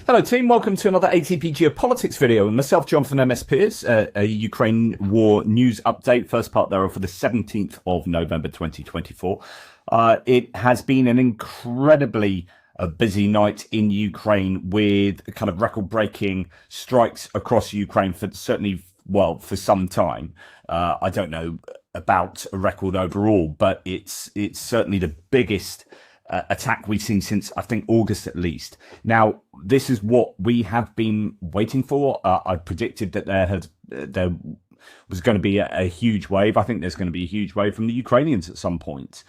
Hello team, welcome to another ATP Geopolitics video. And myself, Jonathan MS Pierce, a Ukraine war news update. First part thereof for the 17th of November 2024. It has been an incredibly busy night in Ukraine with kind of record-breaking strikes across Ukraine for for some time. I don't know about a record overall, but it's certainly the biggest attack we've seen since, I think, August at least. Now, this is what we have been waiting for. I predicted that there was going to be a huge wave. I think there's going to be a huge wave from the Ukrainians at some point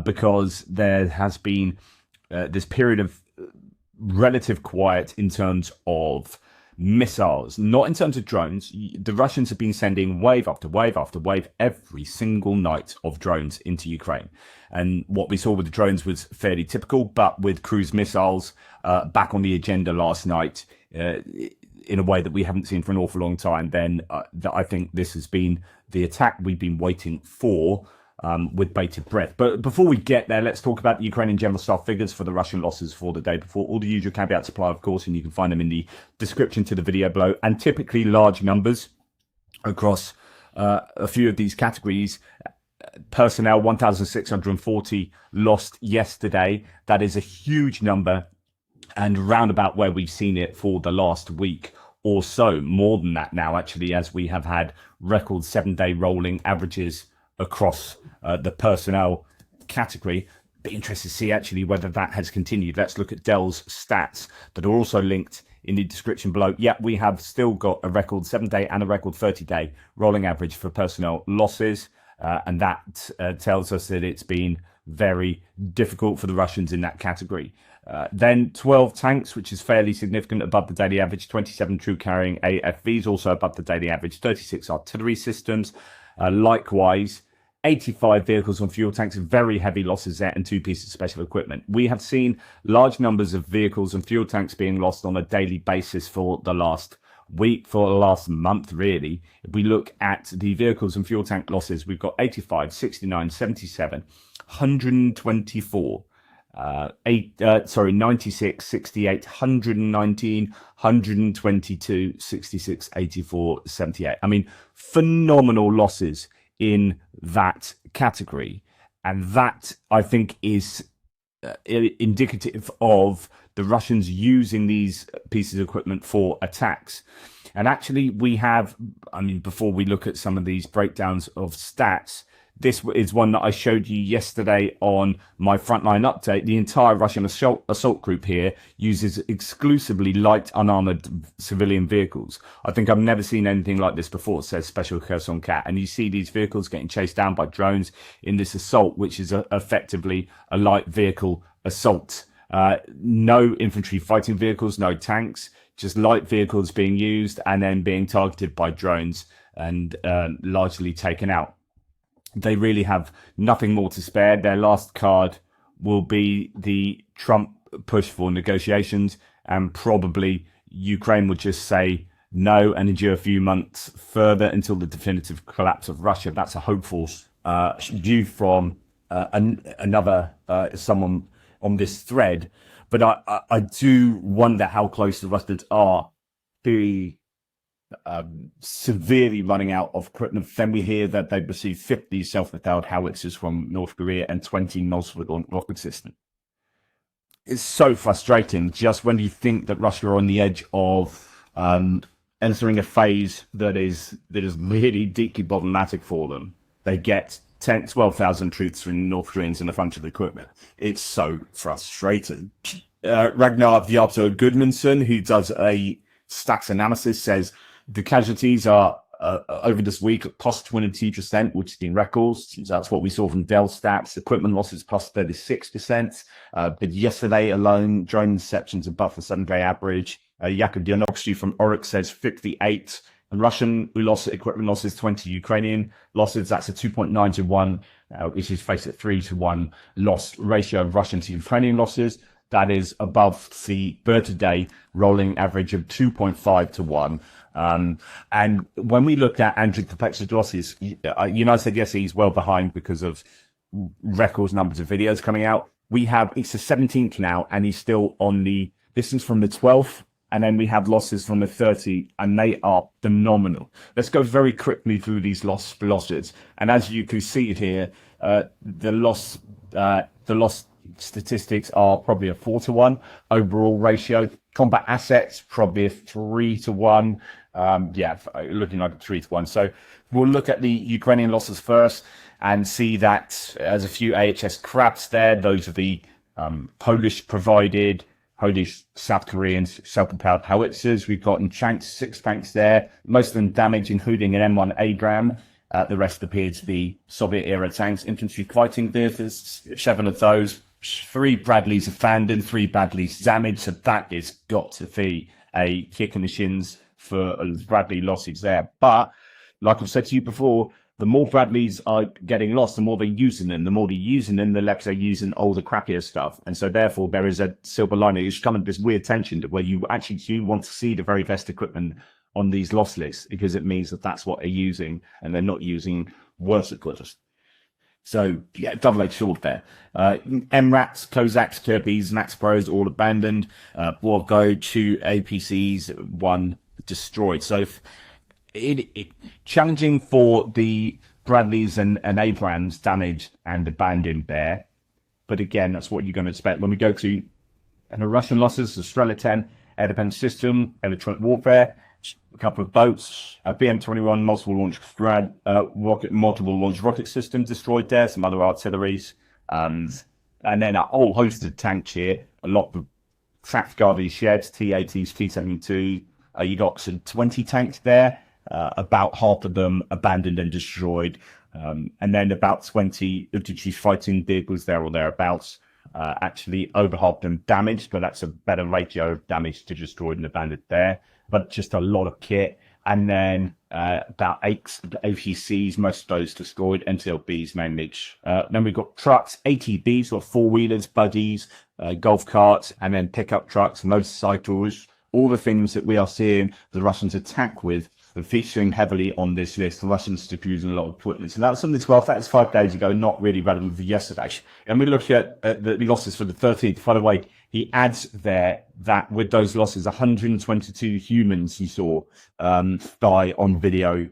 because there has been this period of relative quiet in terms of missiles, not in terms of drones. The Russians have been sending wave after wave after wave every single night of drones into Ukraine. And what we saw with the drones was fairly typical, but with cruise missiles back on the agenda last night in a way that we haven't seen for an awful long time, then I think this has been the attack we've been waiting for with bated breath. But before we get there, let's talk about the Ukrainian general staff figures for the Russian losses for the day before. All the usual caveats apply, of course, and you can find them in the description to the video below. And typically large numbers across a few of these categories. Personnel, 1,640 lost yesterday. That is a huge number, and roundabout where we've seen it for the last week or so. More than that now, actually, as we have had record 7-day rolling averages across the personnel category. Be interested to see actually whether that has continued. Let's look at Dell's stats that are also linked in the description below. Yeah, we have still got a record 7-day and a record 30-day rolling average for personnel losses. And that tells us that it's been very difficult for the Russians in that category. Then 12 tanks, which is fairly significant, above the daily average. 27 true carrying AFVs, also above the daily average. 36 artillery systems. Likewise, 85 vehicles on fuel tanks, very heavy losses there, and 2 pieces of special equipment. We have seen large numbers of vehicles and fuel tanks being lost on a daily basis for the last week, for the last month, really. If we look at the vehicles and fuel tank losses, we've got 85, 69, 77, 124, 96, 68, 119, 122, 66, 84, 78. I mean, phenomenal losses in that category. And that, I think, is indicative of the Russians using these pieces of equipment for attacks. And actually, we have, before we look at some of these breakdowns of stats, this is one that I showed you yesterday on my frontline update. The entire Russian assault group here uses exclusively light unarmored civilian vehicles. I think I've never seen anything like this before, says Special Kherson Cat. And you see these vehicles getting chased down by drones in this assault, which is effectively a light vehicle assault. No infantry fighting vehicles, no tanks, just light vehicles being used and then being targeted by drones and largely taken out. They really have nothing more to spare. Their last card will be the Trump push for negotiations, and probably Ukraine would just say no and endure a few months further until the definitive collapse of Russia. That's a hopeful view from another someone on this thread. But I do wonder how close the Russians are to severely running out of equipment. Then we hear that they've received 50 self-propelled howitzers from North Korea and 20 Nosford rocket systems. It's so frustrating just when you think that Russia are on the edge of entering a phase that is really deeply problematic for them. They get 12,000 troops from North Koreans in the front of the equipment. It's so frustrating. Ragnar Vyato Goodmanson, who does a stats analysis, says the casualties are over this week plus 22%, which has been records. That's what we saw from Dell stats. Equipment losses plus 36%. But yesterday alone, drone interceptions above the 7-day average. Yaga from Oryx says 58. And Russian, we lost equipment losses, 20 Ukrainian losses. That's a 2.9 to 1, which is face it 3 to 1 loss ratio of Russian to Ukrainian losses. That is above the per-day rolling average of 2.5 to 1. And when we looked at Andriy Kopech's losses, I said, yes, he's well behind because of record numbers of videos coming out. It's the 17th now, and he's still on the distance from the 12th And then we have losses from the 30, and they are phenomenal. Let's go very quickly through these losses. And as you can see here, the loss statistics are probably a 4-to-1 overall ratio. Combat assets probably a 3-to-1. Looking like a 3-to-1. So we'll look at the Ukrainian losses first and see that there's a few AHS crabs there. Those are the Polish provided, Polish, South Koreans, self-propelled howitzers. We've got in tanks, 6 tanks there, most of them damaged, including an M1 Agram. The rest appear to be Soviet-era tanks. Infantry fighting vehicles, 7 of those. 3 Bradleys abandoned, 3 Bradleys damaged. So that is got to be a kick in the shins for Bradley losses there. But like I've said to you before, the more Bradleys are getting lost, the more they're using them. The more they're using them, the less they're using older, crappier stuff. And so therefore, there is a silver lining. It's come into this weird tension where you actually do want to see the very best equipment on these loss lists, because it means that that's what they're using and they're not using worse equipment. So, yeah, double-edged sword there. MRATs, Cossacks, Kirpies, Max Pros, all abandoned. Borgo, 2 APCs, 1 destroyed. So, it challenging for the Bradleys and Abrams damaged and abandoned there. But again, that's what you're going to expect. When we go to the Russian losses, the Strela 10, air defense system, electronic warfare, a couple of boats, BM-21, multiple launch rocket systems destroyed there, some other artilleries, and then a whole host of tanks here, a lot of Trafgardie sheds, T-80s, T-72. You got some 20 tanks there. About half of them abandoned and destroyed, and then about 20 infantry fighting vehicles there or thereabouts. Actually, over half of them damaged, but that's a better ratio of damage to destroyed and abandoned there. But just a lot of kit, and then about 8 APCs, most of those destroyed, NTLBs mainly. Then we've got trucks, ATVs, or 4-wheelers, buggies, golf carts, and then pickup trucks, motorcycles. All the things that we are seeing the Russians attack with are featuring heavily on this list. The Russians diffusing a lot of equipment. So that's something 12, that's 5 days ago, not really relevant for yesterday. And we look at the losses for the 13th. By the way, he adds there that with those losses, 122 humans he saw die on video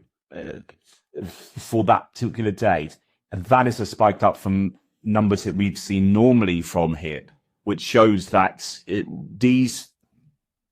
for that particular day. And that is a spike up from numbers that we've seen normally from here, which shows that these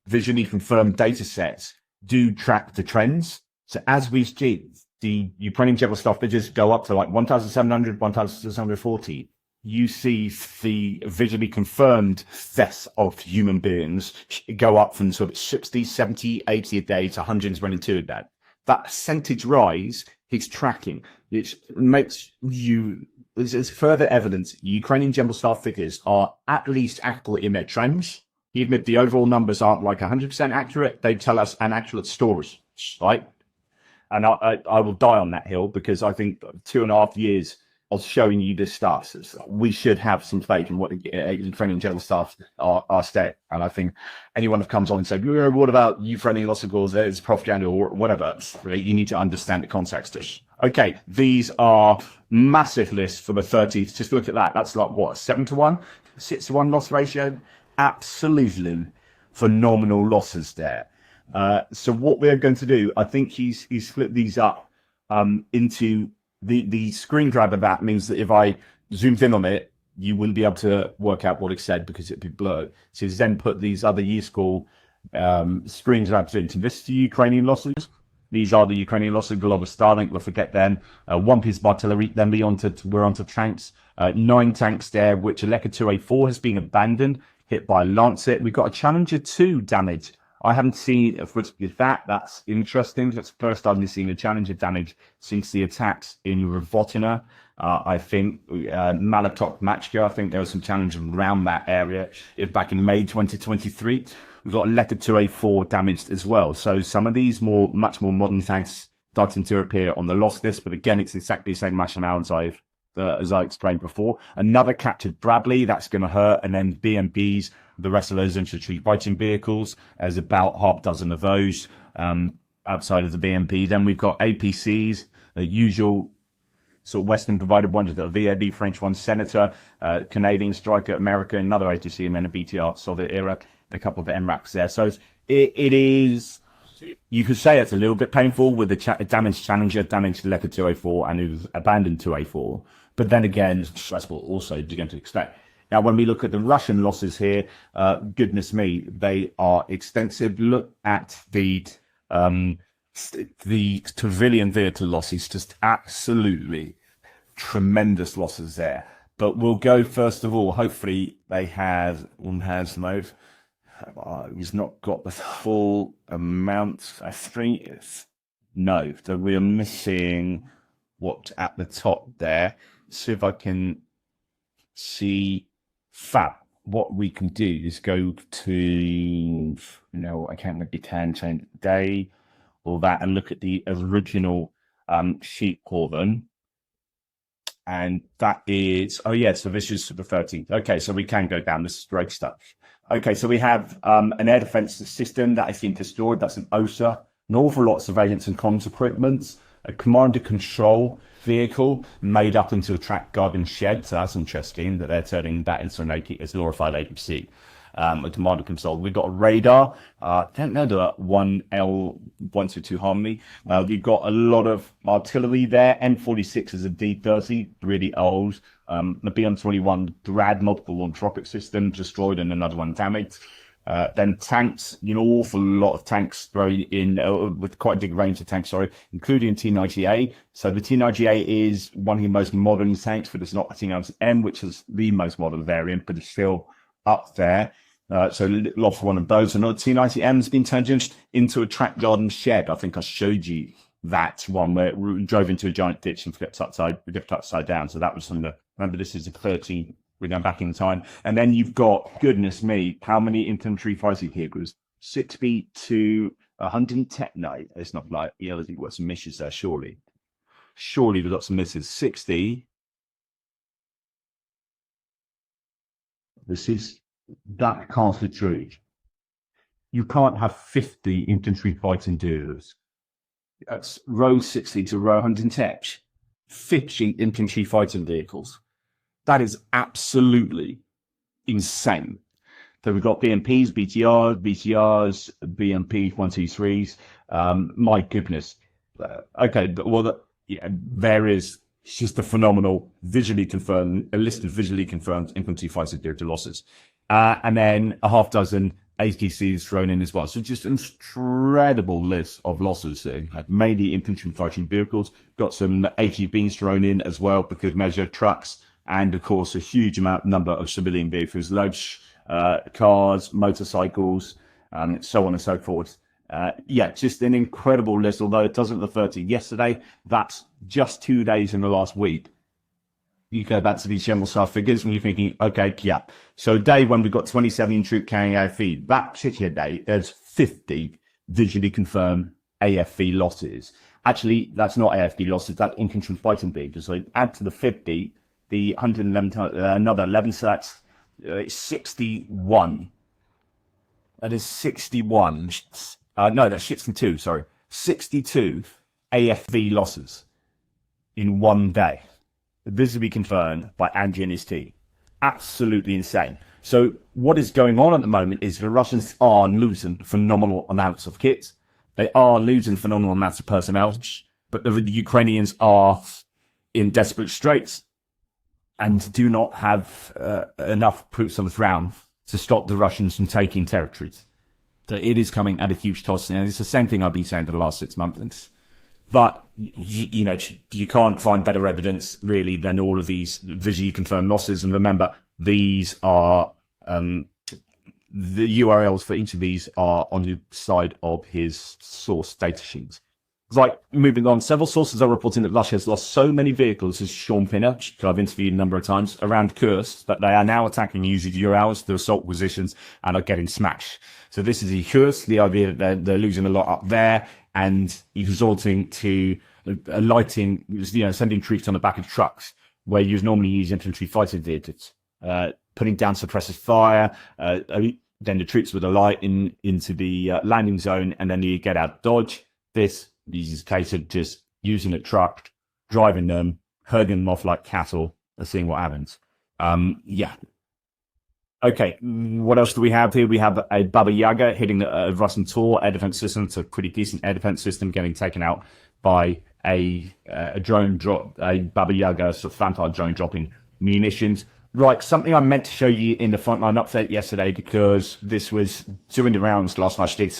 visually confirmed data sets do track the trends. So as we see, the Ukrainian general staff figures go up to like 1,700, 1,640. You see the visually confirmed deaths of human beings go up from sort of 60, 70, 80 a day to 122 a day. That percentage rise is tracking. It makes you, there's further evidence Ukrainian general staff figures are at least accurate in their trends. Even if the overall numbers aren't like 100% accurate, they tell us an accurate story, right? And I will die on that hill, because I think 2.5 years of showing you this stuff, so we should have some faith in what the Ukrainian general staff are saying. And I think anyone who comes on and says, what about Ukrainian loss of goals, there's propaganda or whatever, right? You need to understand the context. Okay, these are massive lists for the 30th. Just look at that. That's like, what, 7-to-1? 6-to-1 loss ratio? Absolutely phenomenal losses there. So what we're going to do, I think he's split these up into the screen grab of that means that if I zoomed in on it, you wouldn't be able to work out what it said because it'd be blurred. So he's then put these other useful screen grabs into this, the Ukrainian losses. These are the Ukrainian losses. Glover Starlink, we'll forget them. 1 piece of artillery. Then we're onto tanks. 9 tanks there, which Aleka 2A4 has been abandoned, hit by a Lancet. We've got a Challenger 2 damage. I haven't seen a footage of that. That's interesting. That's the first time we've seen a Challenger damage since the attacks in Rovotina. I think Malatok Machka, I think there was some challenges around that area back in May 2023. We've got Aleka 2A4 damaged as well. So some of these much more modern tanks starting to appear on the loss list. But again, it's exactly the same rationale as I explained before. Another captured Bradley, that's going to hurt. And then BMBs, the rest of those infantry fighting vehicles, there's about half a dozen of those outside of the BMP. Then we've got APCs, the usual sort of Western provided ones. We've got a VAD, French one, Senator, Canadian Striker, American, another ATC, and then a BTR Soviet era. a couple of MRAPs there. So it is, you could say it's a little bit painful with the damaged Challenger, damaged Leopard 2A4, and it was abandoned 2A4. But then again, it's stressful also, you're going to expect. Now, when we look at the Russian losses here, goodness me, they are extensive. Look at the civilian vehicle losses, just absolutely tremendous losses there. But we'll go first of all. Hopefully, they have mode. He's not got the full amount. I think it's no. So we are missing what at the top there. See if I can see. Fab. What we can do is go to I can't maybe 10 change day or that and look at the original sheet Corvin. And that is so this is the 13th. Okay, so we can go down. This is great stuff. Okay, so we have an air defense system that has been destroyed. That's an OSA, an awful lot of surveillance and comms equipment, a commander control vehicle made up into a track guarding shed. So that's interesting that they're turning that into a glorified APC. A commander control. We've got a radar. Don't know the 1L122 Harmony. We've got a lot of artillery there. N46 is a D30, really old. The BM21 Grad multiple launch rocket system destroyed and another one damaged. Then tanks, awful lot of tanks thrown in with quite a big range of tanks, including T90A. So the T90A is one of the most modern tanks, but it's not a T90M, which is the most modern variant, but it's still up there. So lots of one of those. Another T90M has been turned into a track garden shed. I think I showed you that one where it drove into a giant ditch and flipped upside down. So that was from remember this is a 13. We're going back in time. And then you've got, goodness me, how many infantry fighting vehicles? 60 to 110. No, it's not like, there's got some misses there, surely. Surely we've got some misses. 60. That can't be true. You can't have 50 infantry fighting duos. That's row 60 to row 110. 50 infantry fighting vehicles. That is absolutely insane. So we've got BMPs, BTRs, BMP 123s. My goodness. Okay, but there is just a phenomenal a list of visually confirmed infantry fighter vehicle losses. And then a half dozen ATCs thrown in as well. So just an incredible list of losses there. Mainly infantry fighting vehicles. Got some ATVs thrown in as well, because measure trucks. And of course, a huge number of civilian vehicles, loads, cars, motorcycles, so on and so forth. Just an incredible list, although it doesn't refer to yesterday. That's just 2 days in the last week. You go back to these general staff figures and you're thinking, okay, yeah. So a day when we've got 27 troop carrying AFV, that particular day, there's 50 visually confirmed AFV losses. Actually, that's not AFV losses, that's infantry fighting vehicles. So add to the 50, the 111, another 11, so that's 61. That is 61. No, that's 62, sorry. 62 AFV losses in one day. This will be confirmed by Andy and his team. Absolutely insane. So what is going on at the moment is the Russians are losing phenomenal amounts of kits. They are losing phenomenal amounts of personnel, but the Ukrainians are in desperate straits and do not have enough troops on the ground to stop the Russians from taking territories. So it is coming at a huge cost. And it's the same thing I've been saying for the last 6 months. But, you can't find better evidence, really, than all of these visually confirmed losses. And remember, these are, the URLs for each of these are on the side of his source data sheets. Right, moving on, several sources are reporting that Russia has lost so many vehicles, as Sean Pinner, who I've interviewed a number of times, around Kursk, that they are now attacking using URLs to assault positions and are getting smashed. So this is Kursk, the idea that they're losing a lot up there, and resorting to lighting, sending troops on the back of trucks, where you normally use infantry fighting vehicles, putting down suppressive fire, then the troops would alight into the landing zone, and then you get out dodge. This is a case of just using a truck, driving them, herding them off like cattle, and seeing what happens. Okay, what else do we have here? We have a Baba Yaga hitting a Russian Tor air defense system. It's a pretty decent air defense system getting taken out by a drone drop, a Baba Yaga sort of Phantom drone dropping munitions. Right, something I meant to show you in the frontline update yesterday because this was doing the rounds last night.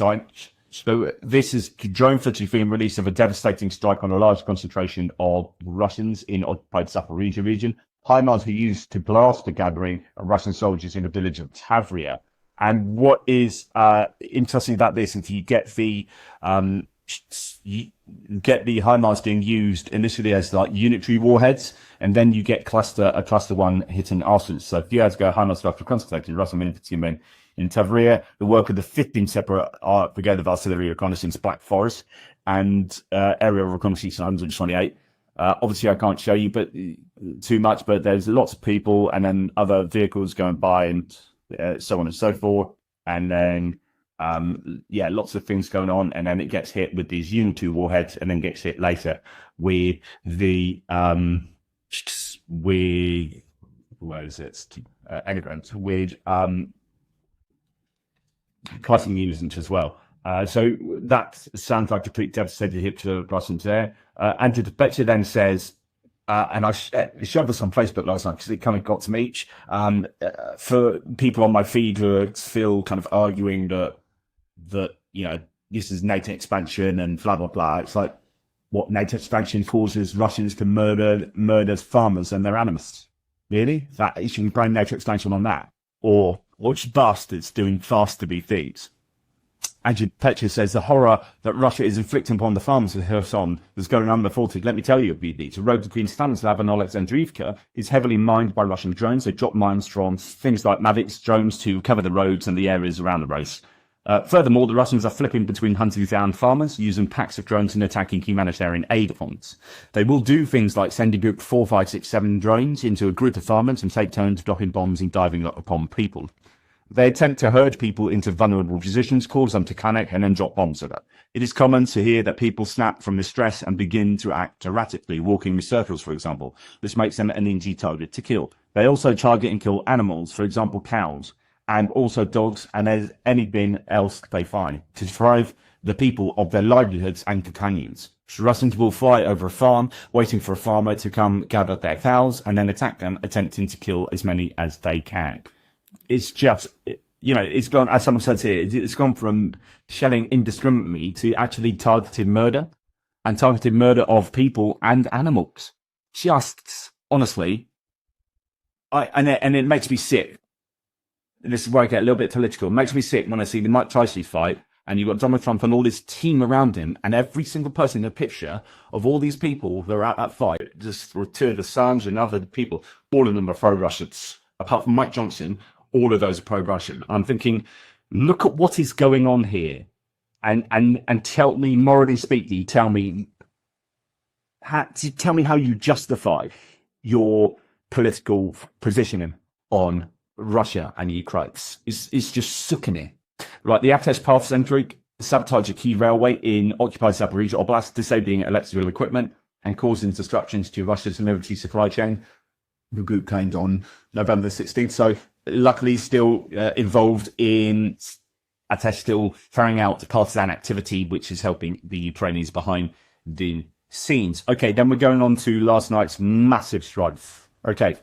So this is drone footage being released of a devastating strike on a large concentration of Russians in occupied Zaporizhia region. HIMARS were used to blast the gathering of Russian soldiers in the village of Tavria. And what is interesting about this is you get the HIMARS being used initially as like unitary warheads, and then you get a cluster one hitting arsenals. So a few years ago, HIMARS started concentrating Russian military men in Tavria, the work of the 15th separate Brigade of Artillery Reconnaissance Black Forest and Area Reconnaissance 128. Obviously, I can't show you too much, but there's lots of people and then other vehicles going by and so on and so forth. And then, lots of things going on. And then it gets hit with these Unit 2 warheads and then gets hit later with the, clustering units as well. So that sounds like a pretty devastating hit to Russians there. Andrew Betcher then says, and I shared this on Facebook last night because it kind of got to me. For people on my feed who are still kind of arguing that this is NATO expansion and blah blah blah. It's like what NATO expansion causes Russians to murder farmers and their animals. Really? That you should blame NATO expansion on that, or which bastards doing fast to be thieves? Andrew Petcher says the horror that Russia is inflicting upon the farmers of Kherson is going unreported. Let me tell you, BD. The road between Stanislav and Alexandriivka is heavily mined by Russian drones. They drop mines from things like Mavics drones to cover the roads and the areas around the roads. Furthermore, the Russians are flipping between hunting down farmers, using packs of drones and attacking humanitarian aid funds. They will do things like send a group of 4, 5, 6, 7 drones into a group of farmers and take turns dropping bombs and diving upon people. They attempt to herd people into vulnerable positions, cause them to panic, and then drop bombs at them. It is common to hear that people snap from the stress and begin to act erratically, walking in circles, for example. This makes them an easy target to kill. They also target and kill animals, for example, cows, and also dogs, and anything else they find, to deprive the people of their livelihoods and companions. Russians will fly over a farm, waiting for a farmer to come gather their cows, and then attack them, attempting to kill as many as they can. It's just, it's gone, as someone says here, it's gone from shelling indiscriminately to actually targeted murder of people and animals. Just, honestly, and it makes me sick. And this is where I get a little bit political. It makes me sick when I see the Mike Tyson fight, and you've got Donald Trump and all his team around him, and every single person in the picture of all these people that are at that fight, just two of the sons and other people, all of them are pro-Russians. Apart from Mike Johnson, all of those are pro-Russian. I'm thinking, look at what is going on here, and tell me, morally speaking, tell me how you justify your political positioning on Russia and Ukraine. It's just sickening. Right, the Atesh path centric sabotage a key railway in occupied Zaporizhia Oblast, disabling electrical equipment and causing disruptions to Russia's military supply chain. The group claimed on November 16th. So luckily still involved in Atesh still carrying out partisan activity, which is helping the Ukrainians behind the scenes. Okay, then we're going on to last night's massive strike. Okay,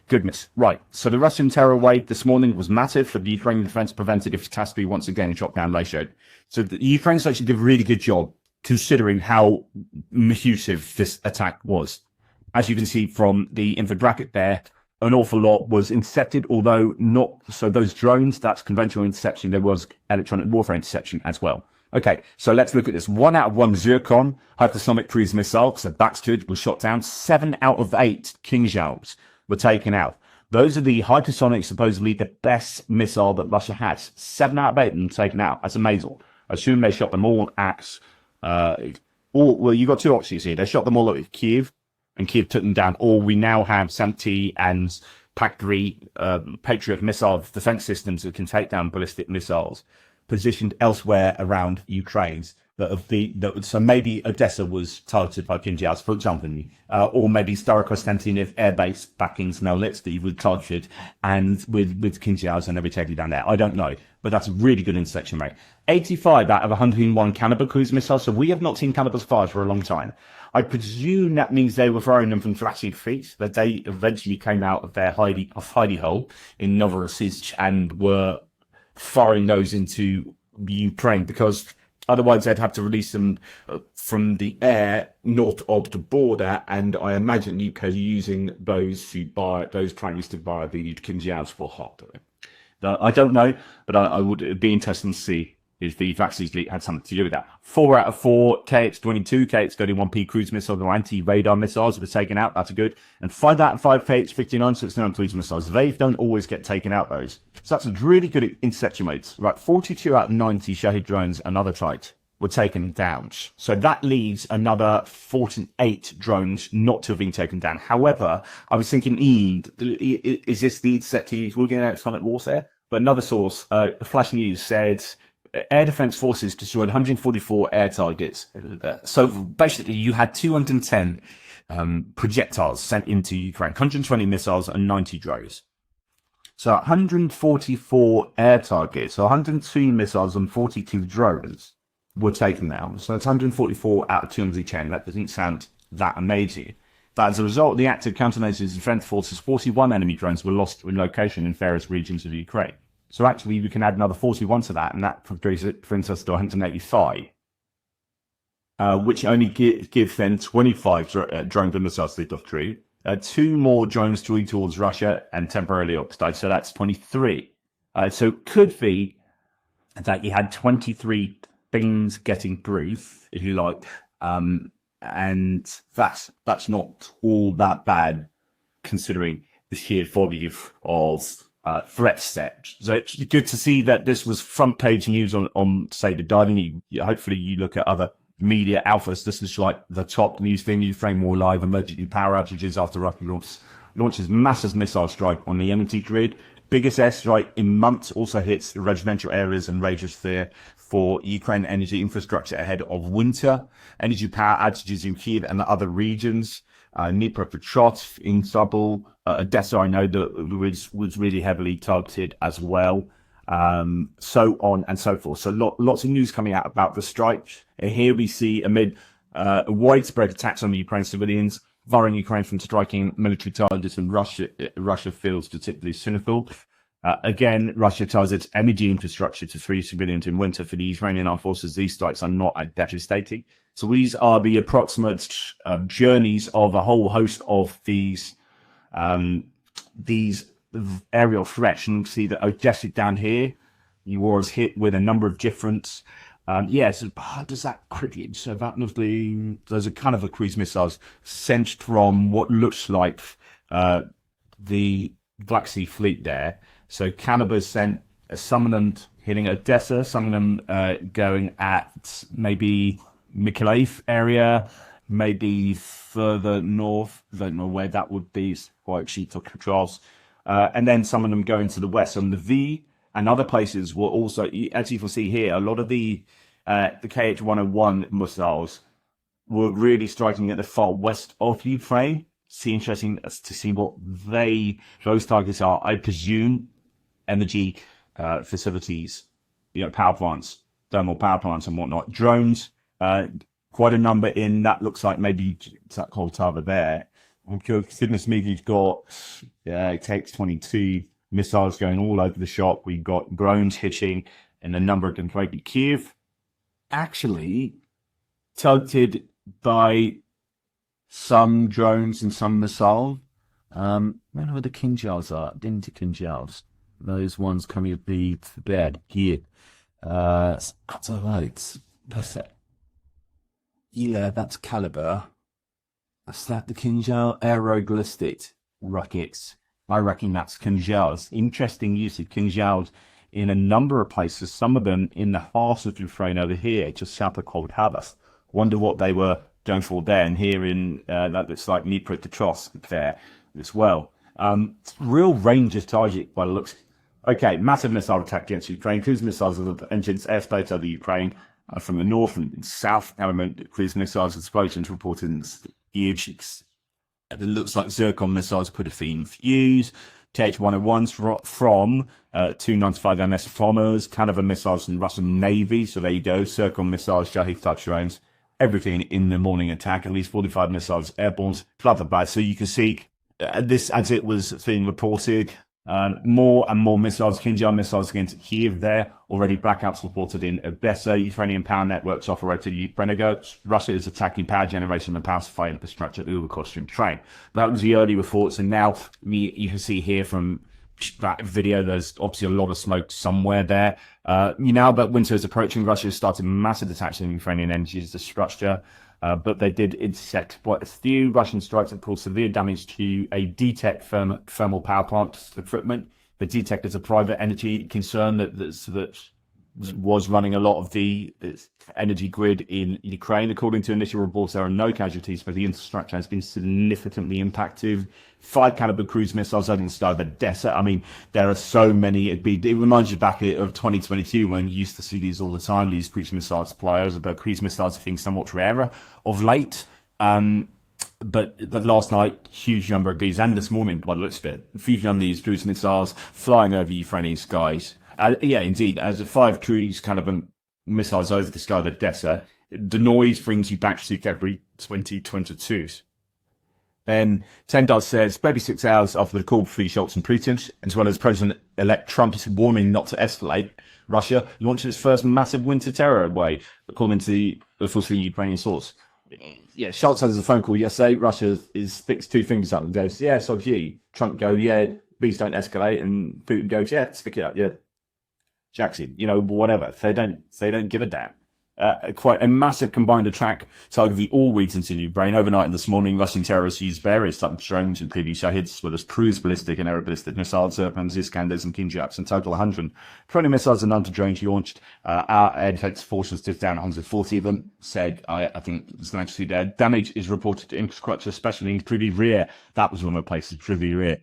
goodness. Right, so the Russian terror wave this morning was massive. For the Ukrainian defense prevented a catastrophe once again in shot-down ratio. So the Ukrainians actually did a really good job considering how massive this attack was. As you can see from the infographic there, an awful lot was intercepted, although not so those drones, that's conventional interception. There was electronic warfare interception as well. Okay, so let's look at this. 1 out of 1 Zircon hypersonic cruise missile, so Baxter was shot down. 7 out of 8 Kinzhaus were taken out. Those are the hypersonic, supposedly the best missile that Russia has. 7 out of 8 of them taken out. That's amazing. I assume they shot them all at, well, you got two options here. They shot them all at Kiev, and Kiev took them down. Or we now have SAMP-T and PAC-3 Patriot missile defense systems that can take down ballistic missiles positioned elsewhere around Ukraine's so maybe Odessa was targeted by Kinzhaus, for example, or maybe Starokonstantinov Air Base back in Smelnitsky was targeted, and with Kinzhaus and they were taken down there. I don't know, but that's a really good intersection rate. 85 out of 101 Caliber cruise missiles, so we have not seen Calibers fired for a long time. I presume that means they were throwing them from Jurassic fleet, that they eventually came out of their hidey hole in Novorossiysk and were firing those into Ukraine, because otherwise they'd have to release them from the air north of the border, and I imagine UK are using those planes to buy the Kinzhaus for hot. I don't know, but I would be interested to see if the Vaxxed fleet had something to do with that. 4 out of 4 KH-22, KH-31P cruise missiles or anti-radar missiles were taken out. That's good. And 5 out of 5 KH-59, 69 cruise missiles. They don't always get taken out, those. So that's really good interception rates. Right, 42 out of 90 Shahed drones and other types were taken down. So that leaves another 48 drones not to have been taken down. However, I was thinking, is this the intercept he's looking at electronic warfare? But another source, Flash News, said air defense forces destroyed 144 air targets. So basically, you had 210 projectiles sent into Ukraine, 120 missiles and 90 drones. So 144 air targets, so 102 missiles and 42 drones were taken down. So that's 144 out of 210. That doesn't sound that amazing. But as a result of the active counter-NATO defense forces, 41 enemy drones were lost in location in various regions of Ukraine. So actually, we can add another 41 to that, and that brings us to 185, which only gives then 25 drones and missiles to the crew. 2 more drones to towards Russia and temporarily oxidized, so that's 23. So it could be that you had 23 things getting brief, if you like, and that's not all that bad considering the sheer volume of threat set. So it's good to see that this was front page news on say the diving. Hopefully you look at other media alphas. This is like the top news thing. Ukraine war live, emergency power outages after Russia launches massive missile strike on the energy grid. Biggest airstrike in months, also hits residential areas and rages there for Ukraine energy infrastructure ahead of winter. Energy power outages in Kiev and the other regions. Dnipropetrovsk in trouble. Odessa, I know that was really heavily targeted as well. So on and so forth. So lots of news coming out about the strike. Here we see amid widespread attacks on the Ukrainian civilians, barring Ukraine from striking military targets, and Russia fails to tip the cynical. Again, Russia targets energy infrastructure to free civilians in winter. For the Ukrainian armed forces, these strikes are not devastating. So these are the approximate journeys of a whole host of these aerial threats. And you can see that Odessa down here, he was hit with a number of different so how does that cricket? So that was there's a kind of a cruise missiles sent from what looks like the Black Sea Fleet there. So Calibers sent some of them hitting Odessa, some of them going at maybe Mykolaiv area, maybe further north. I don't know where that would be. It's quite sheets of controls. And then some of them going to the west. And the V and other places were also, as you can see here, a lot of the KH-101 missiles were really striking at the far west of Ukraine. It's interesting to see what those targets are. I presume energy facilities, power plants, thermal power plants and whatnot. Drones, quite a number in that looks like maybe that whole tower there. Goodness me, you've got KH-22 missiles going all over the shop. We've got drones hitting in a number of them. Kiev actually targeted by some drones and some missiles. I don't know where the Kinzhaus are. Dinty Kinzhaus. Those ones coming at the bed here. That's right. Perfect. Yeah, that's Caliber. Is that the Kinzhal aeroballistic rockets? I reckon that's Kinzhals. Interesting use of Kinzhals in a number of places. Some of them in the heart of Ukraine over here, just south of Koltavas. Wonder what they were going for there. And here in that looks like Dnipropetrovsk there as well. Real range of target by the looks. Okay, massive missile attack against Ukraine. Cruise missiles of the engines airspace over Ukraine. from the north and south element, cruise missiles explosions reported in Izhevsk. It looks like Zircon missiles put a theme fuse. TH-101s from 295 MS bombers, Canavan missiles from Russian Navy. So there you go. Zircon missiles, Shahed type drones, everything in the morning attack. At least 45 missiles airborne, blah, blah, blah. So you can see this as it was being reported. More and more missiles, Kinjal missiles against Kiev there. Already blackouts reported in Odessa. Ukrainian power networks operated Ukraine. Russia is attacking power generation and power supply infrastructure over costume train. That was the early reports, and now you can see here from that video, there's obviously a lot of smoke somewhere there. Now that winter is approaching, Russia has started massive attacks on Ukrainian energy infrastructure. But they did intercept quite a few Russian strikes that caused severe damage to a DTEK thermal power plant equipment. The DTEK is a private energy concern that was running a lot of the energy grid in Ukraine. According to initial reports, there are no casualties, but the infrastructure has been significantly impacted. 5 caliber cruise missiles over the start of Odessa. I mean, there are so many. It reminds you back of 2022 when you used to see these all the time, these cruise missile suppliers, but cruise missiles are being somewhat rarer of late. But last night, huge number of these, and this morning, by the looks of it, huge number of these cruise missiles flying over Ukrainian skies. Yeah, indeed, as a 5 cruise caliber missiles over the sky of Odessa, the noise brings you back to February 2022. Then Tendar says, 36 hours after the call between Scholz and Putin, as well as President-elect Trump's warning not to escalate, Russia launched its first massive winter terror wave, according to the official Ukrainian source. Yeah, Scholz has a phone call yesterday. Russia sticks 2 fingers up and goes, yeah, so gee. Trump goes, yeah, please don't escalate. And Putin goes, yeah, stick it up, yeah. Jackson, whatever. They don't give a damn. Quite a massive combined attack targeting all regions in Ukraine. Overnight and this morning, Russian terrorists used various types of drones, including Shaheds, as well as cruise ballistic and air ballistic missiles, Zircons, Iskanders, and Kinjals. In total, 120 missiles and anti-drones launched. Our air defense forces took down 140 of them. Said, I think it's nice to see there. Damage is reported to infrastructure, especially in Kryvyi. That was one of the places, Kryvyi,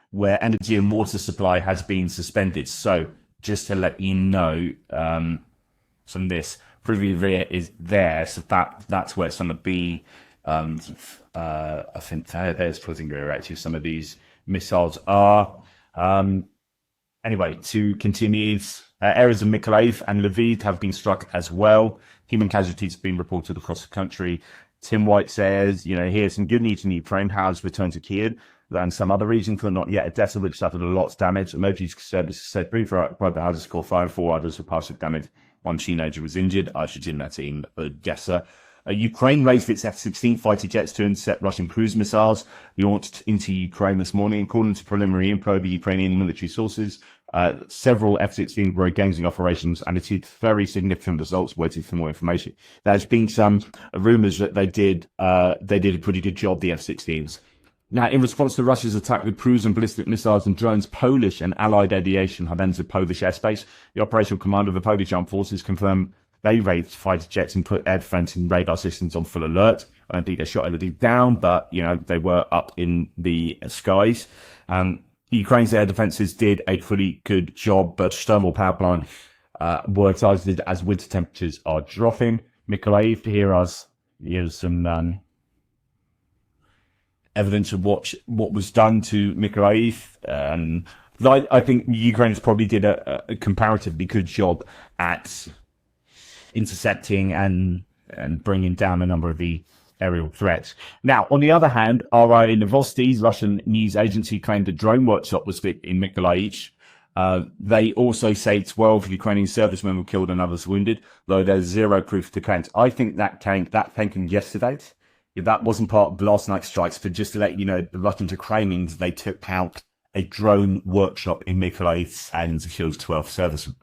where energy and water supply has been suspended. So, just to let you know, from this, Kryvyi is there, so that's where some of the I think there's Kryvyi actually some of these missiles are. Anyway, to continue, areas of Mykolaiv and Lviv have been struck as well. Human casualties have been reported across the country. Tim White says, here's some good news in Ukraine. Has returned to Kiev than some other regions, but not yet. Odessa, which suffered a lot of damage. Emergency services said 3 private houses caught fire and 4 others were partially damaged. 1 teenager was injured. I should in that in Odessa. Ukraine raised its F-16 fighter jets to intercept Russian cruise missiles launched into Ukraine this morning. According to preliminary info of Ukrainian military sources, several F-16 were engaging operations and achieved very significant results. Waiting for more information. There's been some rumours that they did a pretty good job, the F-16s. Now, in response to Russia's attack with cruise and ballistic missiles and drones, Polish and Allied aviation have entered Polish airspace. The operational commander of the Polish armed forces confirmed they raised fighter jets and put air defense and radar systems on full alert. Indeed, they shot everything down, but, they were up in the skies. Ukraine's air defenses did a pretty good job, but thermal power plant were targeted as winter temperatures are dropping. Mykolaiv, here's some evidence of what was done to Mykolaiv. I think Ukraine probably did a comparatively good job at intercepting and bringing down a number of the aerial threats. Now, on the other hand, RIA Novosti, Russian news agency, claimed a drone workshop was hit in Mykolaiv. They also say 12 Ukrainian servicemen were killed and others wounded, though there's zero proof to count. I think that came yesterday. If that wasn't part of last night's strikes, but just to let you know, the Russians are claiming they took out a drone workshop in Mykolaiv and killed 12 servicemen.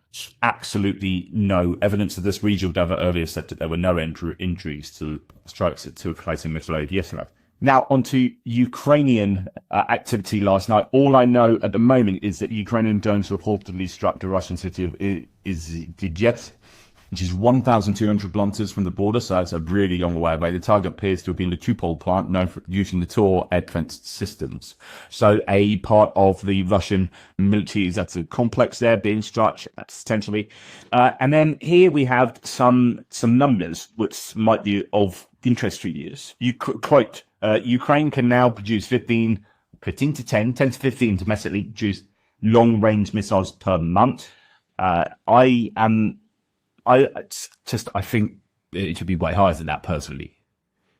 Absolutely no evidence of this. Regional Dava earlier said that there were no injuries to strikes that took place in Mykolaiv yesterday. Now, on to Ukrainian activity last night. All I know at the moment is that Ukrainian drones reportedly struck the Russian city of Izhevsk. which is 1,200 kilometers from the border, so that's a really long way away. The target appears to have been the Tupol plant, known for using the Tor air defense systems. So a part of the Russian military, that's a complex there being struck, essentially. And then here we have some numbers which might be of interest to you. Quote, Ukraine can now produce 15 to 10 to 15 domestically produced long-range missiles per month. I think it should be way higher than that, personally.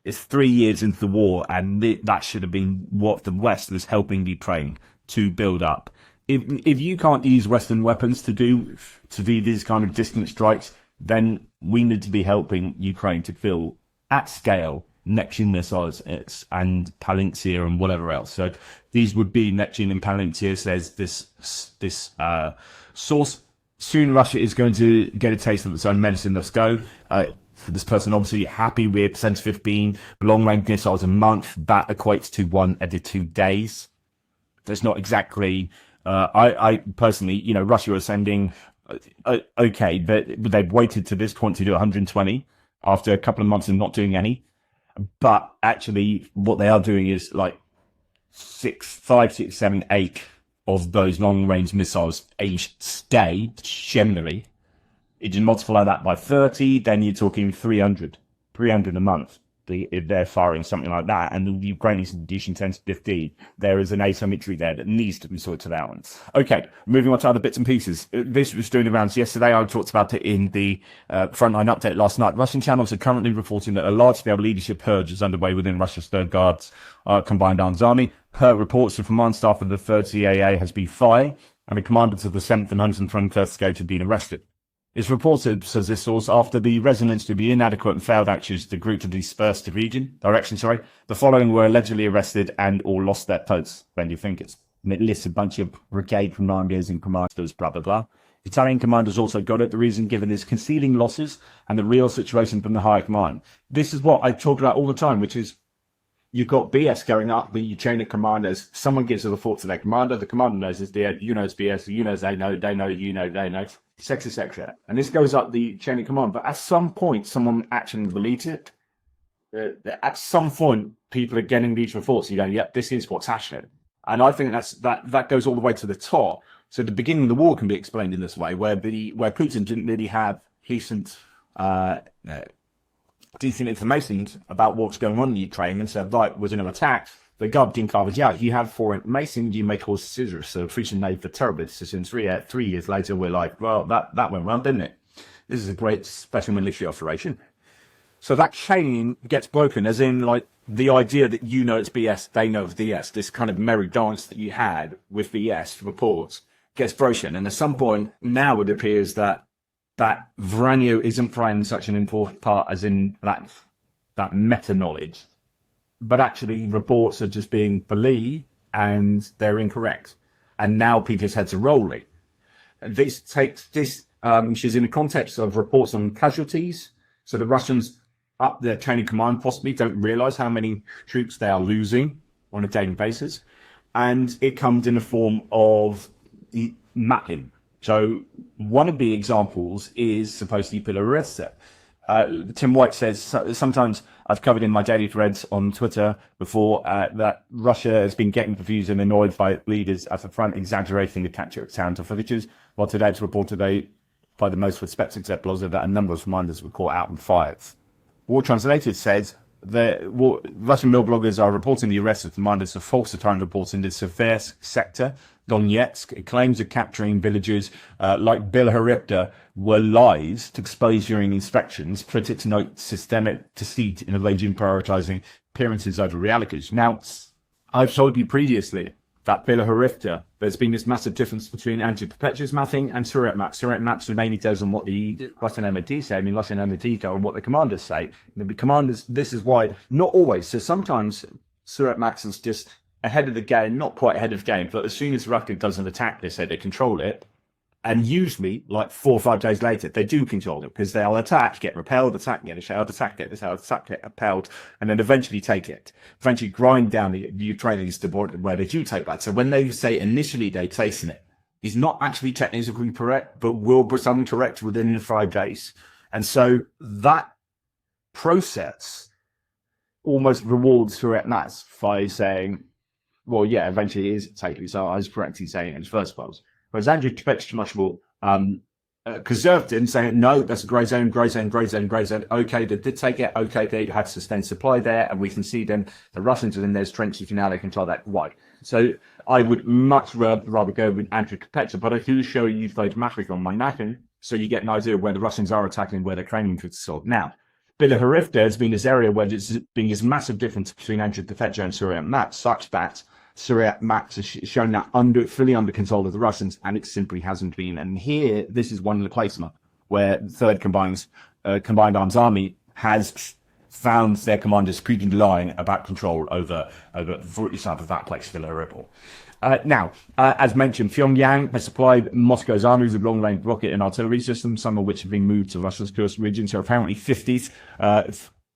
It's 3 years into the war, and that should have been what the West was helping Ukraine to build up. If you can't use Western weapons to do these kind of distant strikes, then we need to be helping Ukraine to build at scale next-gen missiles and Palantir and whatever else. So these would be next-gen and Palantir. There's this source. Soon Russia is going to get a taste of its own medicine. Let's go. For this person, obviously happy with 10 to 15 long-range missiles a month. That equates to 1 every 2 days. That's not exactly... I personally, Russia are sending... okay, but they've waited to this point to do 120 after a couple of months of not doing any. But actually, what they are doing is like 5, 6, 7, 8 of those long-range missiles each day, generally. If you multiply that by 30, then you're talking 300 a month. If they're firing something like that, and the Ukrainians are producing 10 to 15, there is an asymmetry there that needs to be sorted out. Okay, moving on to other bits and pieces. This was doing the rounds yesterday. I talked about it in the frontline update last night. Russian channels are currently reporting that a large-scale leadership purge is underway within Russia's Third Guards Combined Arms Army. Per reports, the command staff of the 3rd CAA has been fired, and the commanders of the 7th and 121st Brigade have been arrested. It's reported, says this source, after the resonance to be inadequate and failed actions the group to disperse the direction, the following were allegedly arrested and or lost their posts. When do you think it lists a bunch of brigade commanders and commanders, blah, blah, blah. Italian commanders also got it. The reason given is concealing losses and the real situation from the higher command. This is what I talk about all the time, which is you've got BS going up, the chain of commanders. Someone gives a report to their commander. The commander knows it's there. You know it's BS. You know they know, you know, they know. Etc. And this goes up the chain of command. But at some point, someone actually believes it. At some point, people are getting these reports. You go, yep, this is what's happening. And I think that goes all the way to the top. So the beginning of the war can be explained in this way, where Putin didn't really have decent information about what's going on in Ukraine, and said, right, we're going to attack. The guard didn't cover, yeah, you have foreign information, you may cause scissors. So Putin made the terrible decision. 3 years later, we're like, well, that went well, didn't it? This is a great special military operation. So that chain gets broken, as in, like, the idea that you know it's BS, they know it's BS, this kind of merry dance that you had with BS reports gets broken. And at some point, now it appears that Vranio isn't playing such an important part as in that meta-knowledge. But actually, reports are just being believed, and they're incorrect. And now people's heads are rolling. This takes this, which is in the context of reports on casualties. So the Russians up their chain of command possibly don't realize how many troops they are losing on a daily basis. And it comes in the form of mapping. So one of the examples is supposed to be Belarus. Tim White says, sometimes I've covered in my daily threads on Twitter before that Russia has been getting confused and annoyed by leaders at the front exaggerating the tactics counter footages, while today it's reported by the most respected examples that a number of commanders were caught out and fired. War Translated says Russian mill bloggers are reporting the arrest of commanders of falsifying reports in the Zaporizhia sector, Donetsk. It claims of capturing villages like Belharipta were lies to expose during inspections. Critics note systemic deceit in a regime prioritizing appearances over realities. Now, I've told you previously that Belharipta, there's been this massive difference between anti-perpetuous mapping and Surat maps. Surat maps mainly tells on what the Russian MOD say. I mean, Russian MOD tell on what the commanders say. The commanders, this is why, not always. So sometimes Surat maps is just ahead of the game, not quite ahead of the game, but as soon as Russia does an attack, they say they control it. And usually, like 4 or 5 days later, they do control it, because they'll attack, get repelled, attack, get repelled, attack, get repelled, and then eventually take it. Eventually grind down the Ukrainians to where they do take that. So when they say initially they're taking it, it's not actually technically correct, but will become correct within 5 days. And so that process almost rewards Suretnas by saying, well, yeah, eventually it is taken. So I was correct in saying it in the first place. Whereas Andrew Tibet's much more conservative and saying, no, that's a grey zone, grey zone, grey zone, grey zone. Okay, they did take it. Okay, they had sustained supply there, and we can see then the Russians are in those trenches, and now they control that. Right. So I would much rather go with Andrew Tibet, but I do show you those mapping on my mapping, so you get an idea of where the Russians are attacking and where they're claiming to assault. Now, Bilohorivka has been this area where there's been this massive difference between Andrew Tibet and Suryat Mat, such that Suryat Mat has shown that fully under control of the Russians, and it simply hasn't been. And here, this is one of the places where the Third Combined Arms Army has found their commanders pretty lying about control over the south of that place, Bilohorivka. Now, as mentioned, Pyongyang has supplied Moscow's armies with long-range rocket and artillery systems, some of which have been moved to Russia's coast region. So apparently 50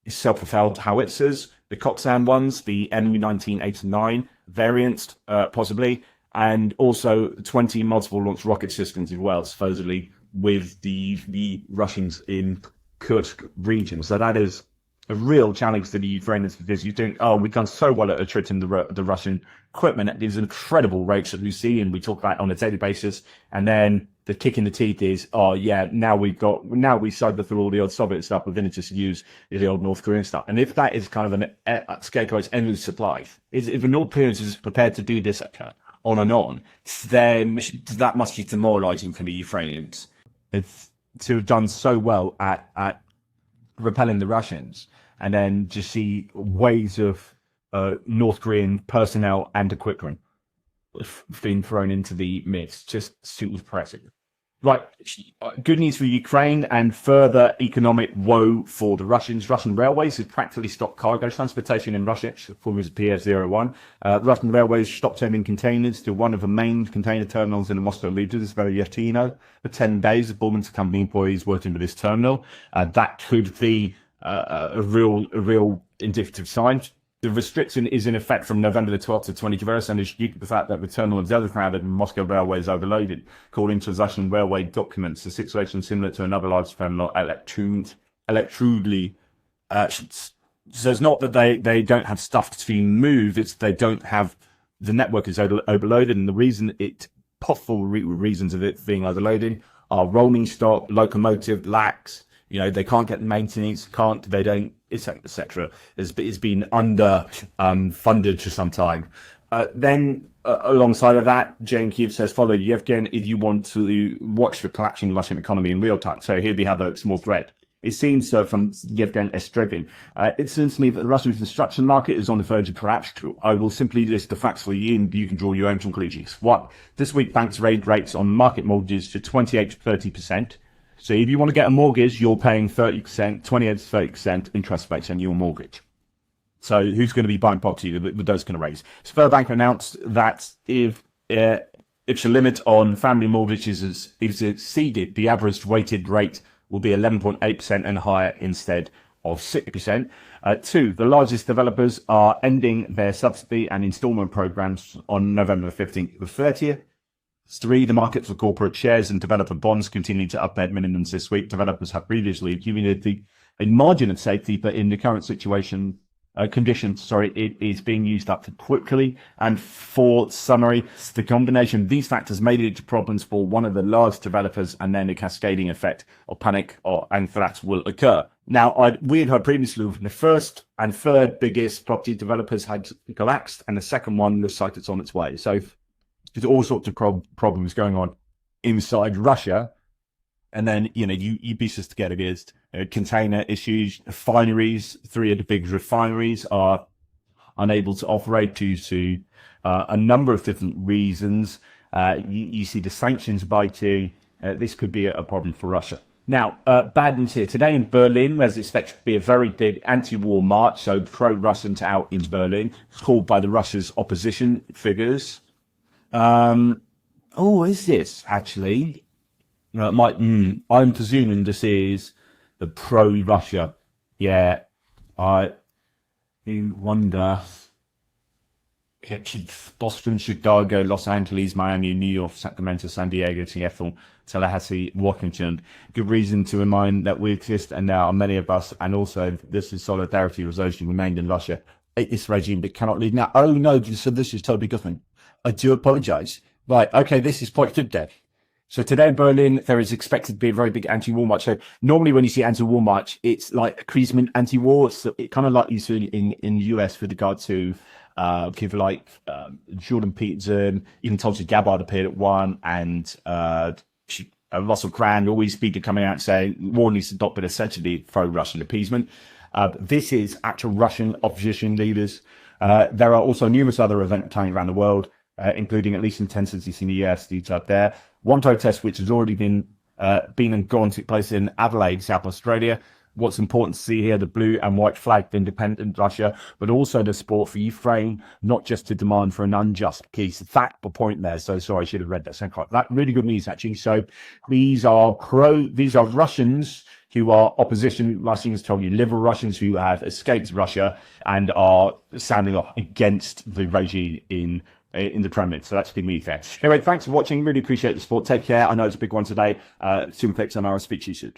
self-propelled howitzers, the Koksan ones, the MU-1989 variants, possibly, and also 20 multiple launch rocket systems as well, supposedly with the Russians in Kursk region. So that is a real challenge to the Ukrainians, because you think, oh, we've done so well at attriting the Russian equipment at these incredible rates that we see and we talk about on a daily basis. And then the kick in the teeth is, oh yeah, now we cyber through all the old Soviet stuff, we're going to just use the old North Korean stuff. And if that is kind of an scapegoat's endless supply, if the North Koreans is prepared to do this on and on, then that must be demoralizing for the Ukrainians. It's to have done so well at repelling the Russians, and then just see waves of North Korean personnel and equipment being thrown into the mix. Just super depressing. Right, good news for Ukraine and further economic woe for the Russians. Russian railways have practically stopped cargo transportation in Russia, formerly PS01. Russian railways stopped sending containers to one of the main container terminals in the Moscow region, this very Yatino, for 10 days. The Borman's company employees working with this terminal. That could be a real indicative sign. The restriction is in effect from November the 12th to 21st, and is due to the fact that the terminal is overcrowded and Moscow railway is overloaded. According to Russian railway documents, the situation is similar to another large terminal, Electrudly. So it's not that they don't have stuff to move, it's they don't have, the network is overloaded, and the reason possible reasons of it being overloaded are rolling stock, locomotive lacks, they can't get maintenance, they don't, etc. It's been under funded for some time. Then alongside of that, Jane Kiev says, follow Yevgen if you want to watch the collapsing Russian economy in real time. So here we have a small thread. It seems from Yevgen Estrevin. It seems to me that the Russian construction market is on the verge of collapse. I will simply list the facts for you, and you can draw your own conclusions. 1. This week, banks raised rates on market mortgages to 28 to 30%. So if you want to get a mortgage, you're paying 30%, 28 to 30% interest rates on your mortgage. So who's going to be buying property with those kind of rates? Sberbank announced that if the limit on family mortgages is exceeded, the average weighted rate will be 11.8% and higher instead of 6%. 2, the largest developers are ending their subsidy and installment programs on November 15th to 30th. 3, the market for corporate shares and developer bonds continue to upend minimums this week. Developers have previously accumulated a margin of safety, but in the current conditions, it is being used up quickly. And 4, summary, the combination of these factors made it to problems for one of the large developers, and then a cascading effect of panic and collapse will occur. Now, we had heard previously the first and third biggest property developers had collapsed, and the second one looks like it's on its way. So there's all sorts of problems going on inside Russia. And then, you piece this together is container issues, refineries. 3 of the big refineries are unable to operate due to a number of different reasons. You see the sanctions biting. This could be a problem for Russia. Now, bad news here. Today in Berlin, there's expected to be a very big anti-war march, so pro-Russians out in Berlin, called by the Russia's opposition figures. Is this actually? I'm presuming this is the pro-Russia. Yeah, I wonder. Boston, Chicago, Los Angeles, Miami, New York, Sacramento, San Diego, Seattle, Tallahassee, Washington. Good reason to remind that we exist, and there are many of us, and also this is solidarity resolution remained in Russia. This regime that cannot leave now. Oh no, so this is totally different. I do apologize. Right, okay, this is quite good then. So today in Berlin, there is expected to be a very big anti-war march. So normally when you see anti-war march, it's like a Kriesman anti-war. So it kind of like you see in the US with regard to people like Jordan Peterson, even Tulsi Gabbard appeared at one, and Russell Brand, always speaker coming out saying war needs to stop, but essentially pro-Russian appeasement. This is actual Russian opposition leaders. There are also numerous other events happening around the world, including at least in 10 cities in the US, these up there. One protest which has already been and gone took place in Adelaide, South Australia. What's important to see here, the blue and white flag of independent Russia, but also the support for Ukraine, not just to demand for an unjust peace. That's the point there. So sorry, I should have read that. That really good news, actually. So these are Russians who are opposition Russians, tell you liberal Russians who have escaped Russia and are standing up against the regime in the Kremlin. So that's the me there. Anyway, thanks for watching. Really appreciate the support. Take care. I know it's a big one today. Soon fix and I'll speak to you soon.